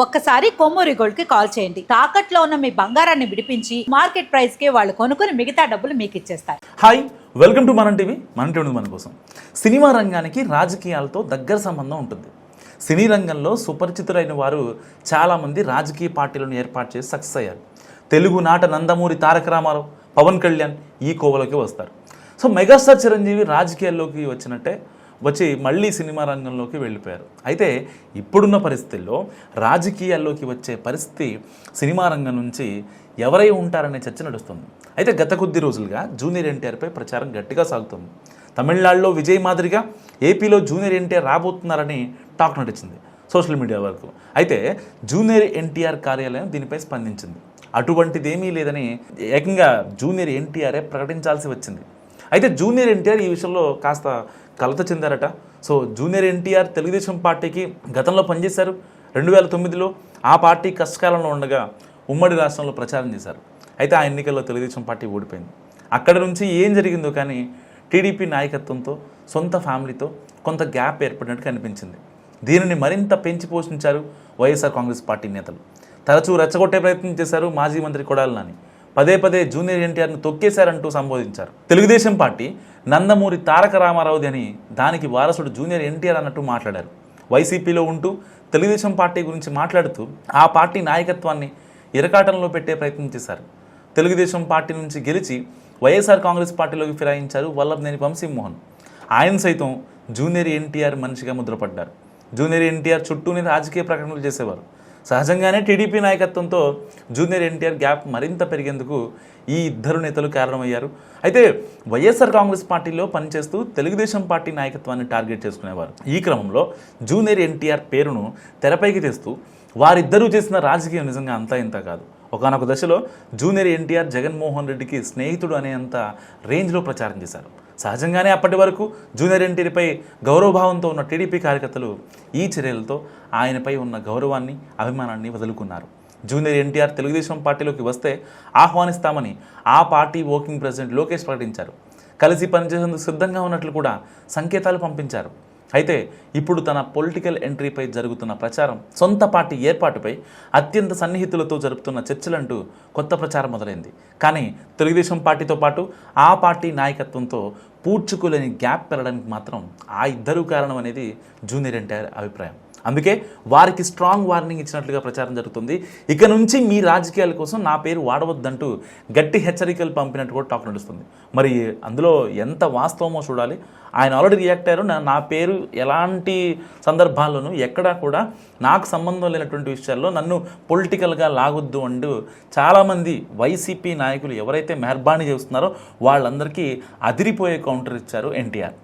ఒక్కసారి కొమ్మూరి గోల్డ్ కి కాల్ చేయండి. తాకట్లో ఉన్న మీ బంగారాన్ని విడిపించి మార్కెట్ ప్రైస్ కి వాళ్ళు కొనుక్కుని మిగతా డబ్బులు మీకు ఇచ్చేస్తారు. హాయ్, వెల్కమ్ టు మన టీవీ. మన టీవీ మన కోసం. సినిమా రంగానికి రాజకీయాలతో దగ్గర సంబంధం ఉంటుంది. సినీ రంగంలో సుపరిచితులైన వారు చాలామంది రాజకీయ పార్టీలను ఏర్పాటు చేసి సక్సెస్ అయ్యారు. తెలుగు నాట నందమూరి తారక రామారావు, పవన్ కళ్యాణ్ ఈ కోవలోకి వస్తారు. సో మెగాస్టార్ చిరంజీవి రాజకీయాల్లోకి వచ్చినట్టే వచ్చి మళ్ళీ సినిమా రంగంలోకి వెళ్ళిపోయారు. అయితే ఇప్పుడున్న పరిస్థితుల్లో రాజకీయాల్లోకి వచ్చే పరిస్థితి సినిమా రంగం నుంచి ఎవరై ఉంటారనే చర్చ నడుస్తుంది. అయితే గత కొద్ది రోజులుగా జూనియర్ ఎన్టీఆర్పై ప్రచారం గట్టిగా సాగుతుంది. తమిళనాడులో విజయ్ మాదిరిగా ఏపీలో జూనియర్ ఎన్టీఆర్ రాబోతున్నారని టాక్ నడిచింది సోషల్ మీడియా వరకు. అయితే జూనియర్ ఎన్టీఆర్ కార్యాలయం దీనిపై స్పందించింది. అటువంటిదేమీ లేదని ఏకంగా జూనియర్ ఎన్టీఆర్ఏ ప్రకటించాల్సి వచ్చింది. అయితే జూనియర్ ఎన్టీఆర్ ఈ విషయంలో కాస్త కలత చెందారట. సో జూనియర్ ఎన్టీఆర్ తెలుగుదేశం పార్టీకి గతంలో పనిచేశారు. 2009లో ఆ పార్టీ కష్టకాలంలో ఉండగా ఉమ్మడి రాష్ట్రంలో ప్రచారం చేశారు. అయితే ఆ ఎన్నికల్లో తెలుగుదేశం పార్టీ ఓడిపోయింది. అక్కడి నుంచి ఏం జరిగిందో కానీ టీడీపీ నాయకత్వంతో సొంత ఫ్యామిలీతో కొంత గ్యాప్ ఏర్పడినట్టు కనిపించింది. దీనిని మరింత పెంచి పోషించారు వైఎస్ఆర్ కాంగ్రెస్ పార్టీ నేతలు. తరచూ రెచ్చగొట్టే ప్రయత్నం చేశారు మాజీ మంత్రి కొడాలి నాని. పదే పదే జూనియర్ ఎన్టీఆర్ను తొక్కేశారంటూ సంబోధించారు. తెలుగుదేశం పార్టీ నందమూరి తారక రామారావుది అని దానికి వారసుడు జూనియర్ ఎన్టీఆర్ అన్నట్టు మాట్లాడారు. వైసీపీలో ఉంటూ తెలుగుదేశం పార్టీ గురించి మాట్లాడుతూ ఆ పార్టీ నాయకత్వాన్ని ఇరకాటంలో పెట్టే ప్రయత్నం చేశారు. తెలుగుదేశం పార్టీ నుంచి గెలిచి వైఎస్ఆర్ కాంగ్రెస్ పార్టీలోకి ఫిరాయించారు వల్లభనేని వంశీమోహన్. ఆయన సైతం జూనియర్ ఎన్టీఆర్ మనిషిగా ముద్రపడ్డారు. జూనియర్ ఎన్టీఆర్ చుట్టూనే రాజకీయ ప్రకటనలు చేసేవారు. సహజంగానే టీడీపీ నాయకత్వంతో జూనియర్ ఎన్టీఆర్ గ్యాప్ మరింత పెరిగేందుకు ఈ ఇద్దరు నేతలు కారణమయ్యారు. అయితే వైఎస్ఆర్ కాంగ్రెస్ పార్టీలో పనిచేస్తూ తెలుగుదేశం పార్టీ నాయకత్వాన్ని టార్గెట్ చేసుకునేవారు. ఈ క్రమంలో జూనియర్ ఎన్టీఆర్ పేరును తెరపైకి తెస్తూ వారిద్దరూ చేసిన రాజకీయం నిజంగా అంతా ఇంత కాదు. ఒకానొక దశలో జూనియర్ ఎన్టీఆర్ జగన్మోహన్ రెడ్డికి స్నేహితుడు అనేంత రేంజ్లో ప్రచారం చేశారు. సహజంగానే అప్పటి వరకు జూనియర్ ఎన్టీఆర్పై గౌరవభావంతో ఉన్న టీడీపీ కార్యకర్తలు ఈ చర్యలతో ఆయనపై ఉన్న గౌరవాన్ని, అభిమానాన్ని వదులుకున్నారు. జూనియర్ ఎన్టీఆర్ తెలుగుదేశం పార్టీలోకి వస్తే ఆహ్వానిస్తామని ఆ పార్టీ వర్కింగ్ ప్రెసిడెంట్ లోకేష్ ప్రకటించారు. కలిసి పనిచేసేందుకు సిద్ధంగా ఉన్నట్లు కూడా సంకేతాలు పంపించారు. అయితే ఇప్పుడు తన పొలిటికల్ ఎంట్రీపై జరుగుతున్న ప్రచారం, సొంత పార్టీ ఏర్పాటుపై అత్యంత సన్నిహితులతో జరుపుతున్న చర్చలంటూ కొత్త ప్రచారం మొదలైంది. కానీ తెలుగుదేశం పార్టీతో పాటు ఆ పార్టీ నాయకత్వంతో పూడ్చుకోలేని గ్యాప్ పెరగడానికి మాత్రం ఆ ఇద్దరు కారణం అనేది జూనియర్ ఎన్టీఆర్ అభిప్రాయం. అందుకే వారికి స్ట్రాంగ్ వార్నింగ్ ఇచ్చినట్లుగా ప్రచారం జరుగుతుంది. ఇక నుంచి మీ రాజకీయాల కోసం నా పేరు వాడవద్దంటూ గట్టి హెచ్చరికలు పంపినట్టు కూడా టాక్ నడుస్తుంది. మరి అందులో ఎంత వాస్తవమో చూడాలి. ఆయన ఆల్రెడీ రియాక్ట్ అయ్యారు. నా పేరు ఎలాంటి సందర్భాల్లోనూ ఎక్కడా కూడా నాకు సంబంధం లేనటువంటి విషయాల్లో నన్ను పొలిటికల్గా లాగొద్దు అంటూ చాలామంది వైసీపీ నాయకులు ఎవరైతే మెహర్బానీ చేస్తున్నారో వాళ్ళందరికీ అదిరిపోయే కౌంటర్ ఇచ్చారు ఎన్టీఆర్.